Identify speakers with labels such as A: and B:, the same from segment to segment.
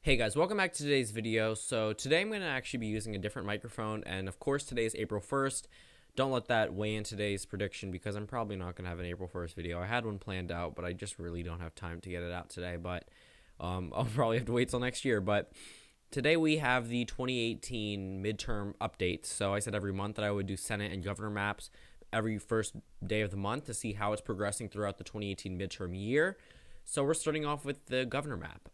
A: Hey guys, welcome back to today's video. So today I'm going to actually be using a different microphone, and of course today is April 1st. Don't let that weigh in today's prediction because I'm probably not going to have an April 1st video. I had one planned out, but I just really don't have time to get it out today, but I'll probably have to wait till next year. But today we have the 2018 midterm updates. So I said every month that I would do Senate and governor maps every first day of the month to see how it's progressing throughout the 2018 midterm year. So we're starting off with the governor map.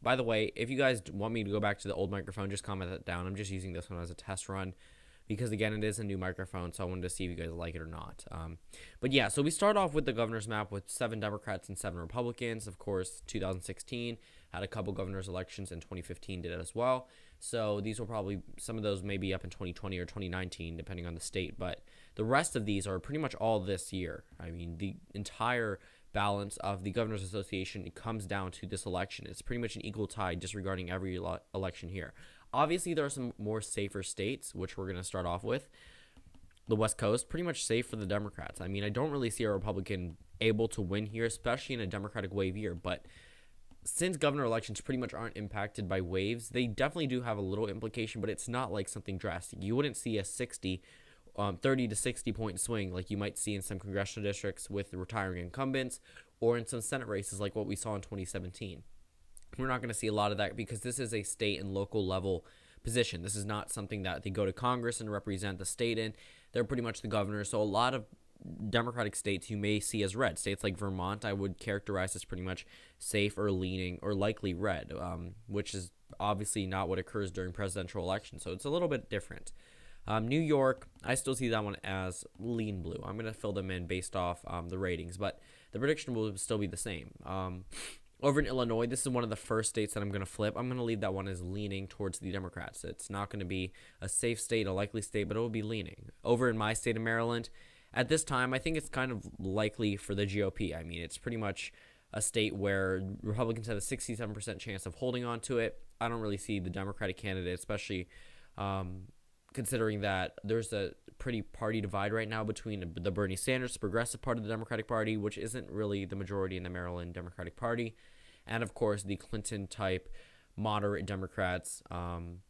A: By the way, if you guys want me to go back to the old microphone, just comment that down. I'm just using this one as a test run because, again, it is a new microphone, so I wanted to see if you guys like it or not. But yeah, so we start off with the governor's map with 7 Democrats and 7 Republicans. Of course, 2016 had a couple governor's elections, and 2015 did it as well. So these will probably, some of those may be up in 2020 or 2019, depending on the state. But the rest of these are pretty much all this year. I mean, the entire balance of the Governors Association, it comes down to this election. It's pretty much an equal tie disregarding every election here. Obviously, there are some more safer states, which we're going to start off with. The West Coast, pretty much safe for the Democrats. I mean, I don't really see a Republican able to win here, especially in a Democratic wave year. But since governor elections pretty much aren't impacted by waves, they definitely do have a little implication, but it's not like something drastic. You wouldn't see a 30 to 60 point swing like you might see in some congressional districts with the retiring incumbents or in some Senate races like what we saw in 2017. We're not going to see a lot of that because this is a state and local level position. This is not something that they go to Congress and represent the state in. They're pretty much the governor. So a lot of Democratic states you may see as red. States like Vermont, I would characterize as pretty much safe or leaning or likely red, which is obviously not what occurs during presidential elections. So it's a little bit different. New York, I still see that one as lean blue. I'm going to fill them in based off the ratings, but the prediction will still be the same. Over in Illinois, this is one of the first states that I'm going to flip. I'm going to leave that one as leaning towards the Democrats. It's not going to be a safe state, a likely state, but it will be leaning. Over in my state of Maryland, at this time, I think it's kind of likely for the GOP. I mean, it's pretty much a state where Republicans have a 67% chance of holding on to it. I don't really see the Democratic candidate, especially considering that there's a pretty party divide right now between the Bernie Sanders progressive part of the Democratic Party, which isn't really the majority in the Maryland Democratic Party, and of course the Clinton type moderate Democrats, and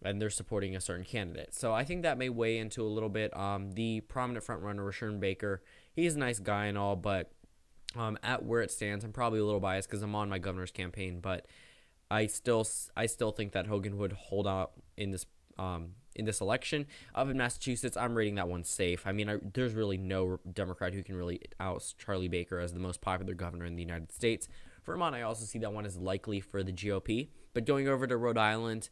A: they're supporting a certain candidate. So I think that may weigh into a little bit. The prominent frontrunner, Rashawn Baker, he's a nice guy and all, but at where it stands, I'm probably a little biased because I'm on my governor's campaign, but I still think that Hogan would hold out in this election. Up in Massachusetts, I'm rating that one safe. I mean, there's really no Democrat who can really oust Charlie Baker as the most popular governor in the United States. Vermont, I also see that one as likely for the GOP. But going over to Rhode Island,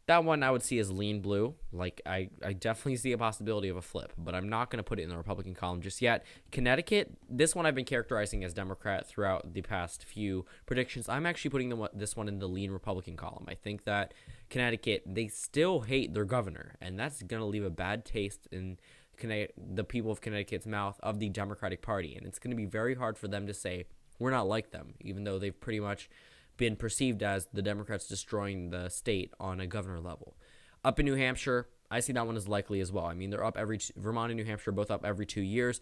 A: that one I would see as lean blue. Like, I definitely see a possibility of a flip, but I'm not going to put it in the Republican column just yet. Connecticut, this one I've been characterizing as Democrat throughout the past few predictions. I'm actually putting this one in the lean Republican column. I think that Connecticut, they still hate their governor, and that's going to leave a bad taste in the people of Connecticut's mouth of the Democratic Party, and it's going to be very hard for them to say, we're not like them, even though they've pretty much been perceived as the Democrats destroying the state on a governor level. Up in New Hampshire, I see that one as likely as well. I mean, they're up Vermont and New Hampshire both up every 2 years.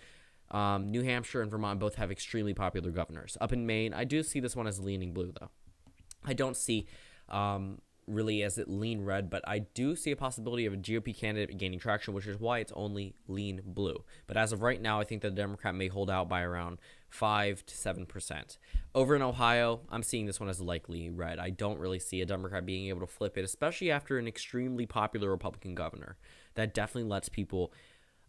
A: New Hampshire and Vermont both have extremely popular governors. Up in Maine, I do see this one as leaning blue, though. I don't see really as it lean red, but I do see a possibility of a GOP candidate gaining traction, which is why it's only lean blue. But as of right now, I think that the Democrat may hold out by around 5 to 7%. Over in Ohio, I'm seeing this one as likely red. I don't really see a Democrat being able to flip it, especially after an extremely popular Republican governor. That definitely lets people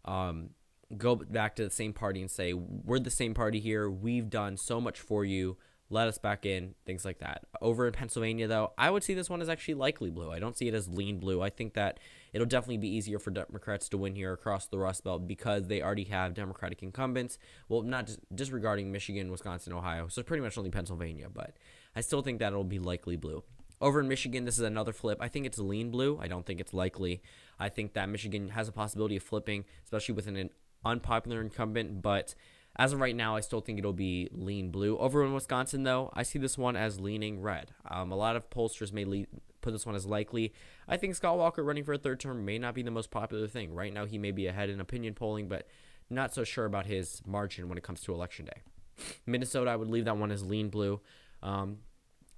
A: go back to the same party and say, we're the same party here. We've done so much for you. Let us back in, things like that. Over in Pennsylvania, though, I would see this one as actually likely blue. I don't see it as lean blue. I think that it'll definitely be easier for Democrats to win here across the Rust Belt because they already have Democratic incumbents. Well, not just disregarding Michigan, Wisconsin, Ohio, so pretty much only Pennsylvania, but I still think that it'll be likely blue. Over in Michigan, this is another flip. I think it's lean blue. I don't think it's likely. I think that Michigan has a possibility of flipping, especially with an unpopular incumbent, but as of right now, I still think it'll be lean blue. Over in Wisconsin, though, I see this one as leaning red. A lot of pollsters may put this one as likely. I think Scott Walker running for a third term may not be the most popular thing. Right now, he may be ahead in opinion polling, but not so sure about his margin when it comes to Election Day. Minnesota, I would leave that one as lean blue.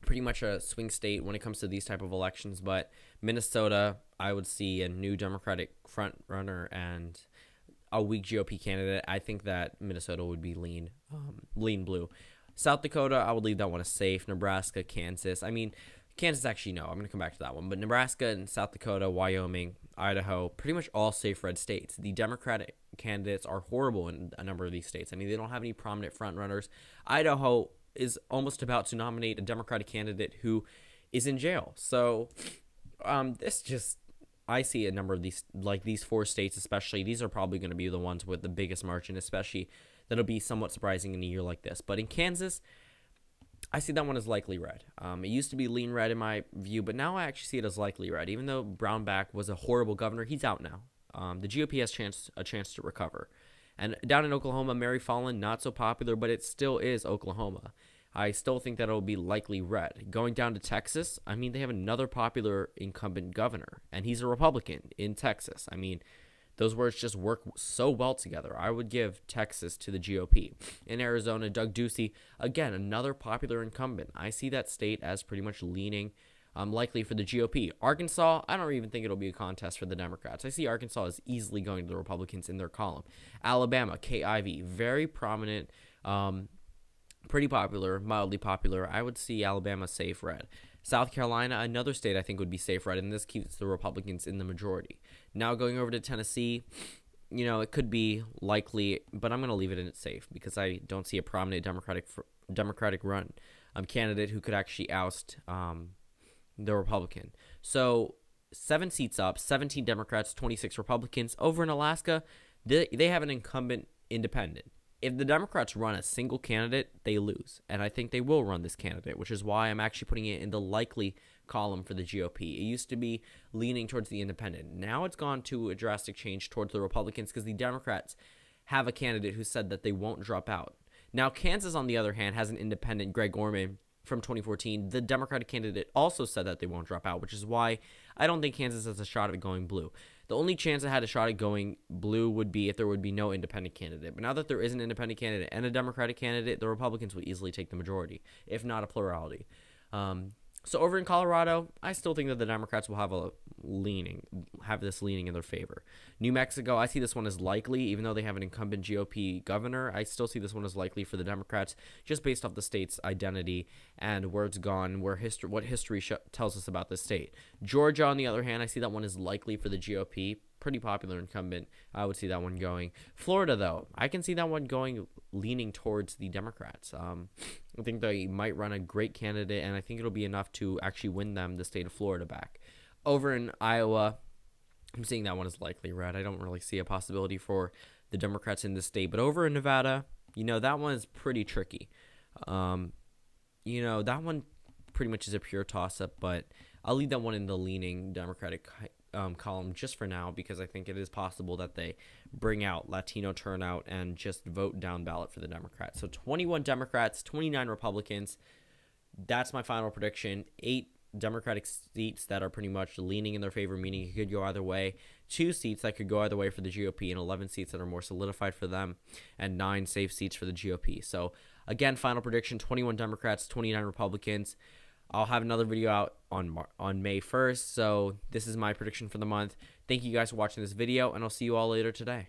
A: pretty much a swing state when it comes to these type of elections. But Minnesota, I would see a new Democratic front runner and a weak GOP candidate. I think that Minnesota would be lean blue. South Dakota, I would leave that one as safe. Nebraska, Kansas. I mean, Kansas, actually, no. I'm going to come back to that one. But Nebraska and South Dakota, Wyoming, Idaho, pretty much all safe red states. The Democratic candidates are horrible in a number of these states. I mean, they don't have any prominent front runners. Idaho is almost about to nominate a Democratic candidate who is in jail. So I see a number of these, like these 4 states especially, these are probably going to be the ones with the biggest margin, especially that'll be somewhat surprising in a year like this. But in Kansas, I see that one as likely red. It used to be lean red in my view, but now I actually see it as likely red. Even though Brownback was a horrible governor, he's out now. The GOP has a chance to recover. And down in Oklahoma, Mary Fallin, not so popular, but it still is Oklahoma. I still think that it'll be likely red. Going down to Texas, I mean, they have another popular incumbent governor, and he's a Republican in Texas. I mean, those words just work so well together. I would give Texas to the GOP. In Arizona, Doug Ducey, again, another popular incumbent. I see that state as pretty much leaning likely for the GOP. Arkansas, I don't even think it'll be a contest for the Democrats. I see Arkansas as easily going to the Republicans in their column. Alabama, Kay Ivey, very prominent, pretty popular, mildly popular. I would see Alabama safe red. South Carolina, another state I think would be safe red, and this keeps the Republicans in the majority. Now going over to Tennessee, it could be likely, but I'm going to leave it in it safe because I don't see a prominent Democratic run candidate who could actually oust the Republican. So 7 seats up, 17 Democrats, 26 Republicans. Over in Alaska, they have an incumbent independent. If the Democrats run a single candidate, they lose. And I think they will run this candidate, which is why I'm actually putting it in the likely column for the GOP. It used to be leaning towards the independent. Now it's gone to a drastic change towards the Republicans because the Democrats have a candidate who said that they won't drop out. Now, Kansas, on the other hand, has an independent, Greg Orman, from 2014. The Democratic candidate also said that they won't drop out, which is why I don't think Kansas has a shot at going blue. The only chance it had a shot at going blue would be if there would be no independent candidate. But now that there is an independent candidate and a Democratic candidate, the Republicans would easily take the majority, if not a plurality. So over in Colorado, I still think that the Democrats will have this leaning in their favor. New Mexico, I see this one as likely, even though they have an incumbent GOP governor. I still see this one as likely for the Democrats, just based off the state's identity and where it's gone, what history tells us about the state. Georgia, on the other hand, I see that one as likely for the GOP. Pretty popular incumbent. I would see that one going. Florida, though, I can see that one leaning towards the Democrats. I think they might run a great candidate, and I think it'll be enough to actually win them the state of Florida back. Over in Iowa, I'm seeing that one as likely red. I don't really see a possibility for the Democrats in this state. But over in Nevada, that one is pretty tricky. That one pretty much is a pure toss-up, but I'll leave that one in the leaning Democratic column just for now because I think it is possible that they bring out Latino turnout and just vote down ballot for the Democrats. So 21 Democrats, 29 Republicans. That's my final prediction. 8 Democratic seats that are pretty much leaning in their favor, meaning it could go either way. 2 seats that could go either way for the GOP, and 11 seats that are more solidified for them, and 9 safe seats for the GOP. So again, final prediction, 21 Democrats, 29 Republicans. I'll have another video out on May 1st. So this is my prediction for the month. Thank you guys for watching this video, and I'll see you all later today.